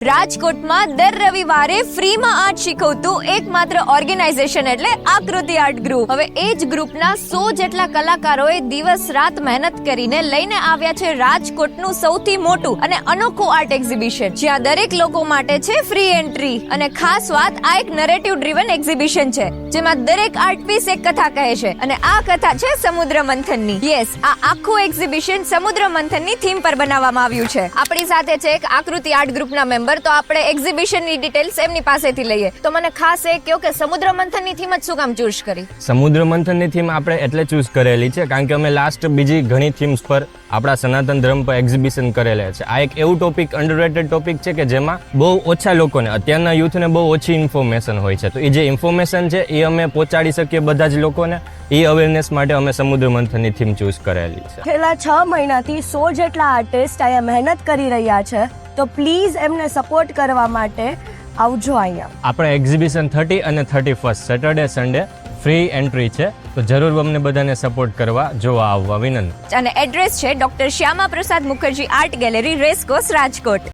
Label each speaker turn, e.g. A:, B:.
A: રાજકોટમાં દર રવિવારે ફ્રીમાં આર્ટ શીખવતું એકમાત્ર ઓર્ગેનાઇઝેશન એટલે આકૃતિ આર્ટ ગ્રુપ. હવે એ જ ગ્રુપના 100 જેટલા કલાકારોએ દિવસ રાત મહેનત કરીને લઈને આવ્યા છે રાજકોટનું સૌથી મોટું અને અનોખું આર્ટ એક્ઝિબિશન, જ્યાં દરેક લોકો માટે છે ફ્રી એન્ટ્રી. અને ખાસ વાત, આ એક નરેટિવ ડ્રીવન એક્ઝિબિશન છે, જેમાં દરેક આર્ટ પીસ એક કથા કહે છે અને આ કથા છે સમુદ્ર મંથનની. યસ, આ આખું એક્ઝિબિશન સમુદ્ર મંથનની થીમ પર બનાવવામાં આવ્યું છે. આપણી સાથે છે એક આકૃતિ આર્ટ ગ્રુપના મેમ્બર, તો આપણે એક્ઝિબિશનની ડિટેલ્સ એમની પાસેથી લઈએ. તો મને ખાસ એ કહો કે સમુદ્ર મંથનની થીમ જ શું કામ ચૂઝ કરી?
B: સમુદ્ર મંથનની થીમ આપણે એટલે ચૂઝ કરેલી છે કારણ કે અમે લાસ્ટ બીજી ઘણી થીમ્સ પર આપણા સનાતન ધર્મ પર એક્ઝિબિશન કરેલા છે. આ એક એવું ટોપિક, અંડરરેટેડ ટોપિક છે કે જેમાં બહુ ઓછા લોકોને, અત્યારના યુથને બહુ ઓછી ઇન્ફોર્મેશન હોય છે. તો એ જે ઇન્ફોર્મેશન છે એ અમે પહોંચાડી શકીએ બધા જ લોકોને. એ અવેરનેસ માટે અમે સમુદ્ર મંથનની થીમ ચૂઝ કરેલી છે.
C: છેલ્લા 6 મહિનાથી 100 જેટલા આર્ટિસ્ટ અહીંયા મહેનત કરી રહ્યા છે, તો પ્લીઝ એમને સપોર્ટ કરવા માટે આવજો અહીંયા.
B: આપણે એક્ઝિબિશન 30 અને 31 સેટરડે સન્ડે ફ્રી એન્ટ્રી છે, તો જરૂર અમને બધાને સપોર્ટ કરવા, જોવા આવવા વિનંતી.
A: અને એડ્રેસ છે doctor Shyama Prasad Mukherjee art gallery, racecourse, Rajkot.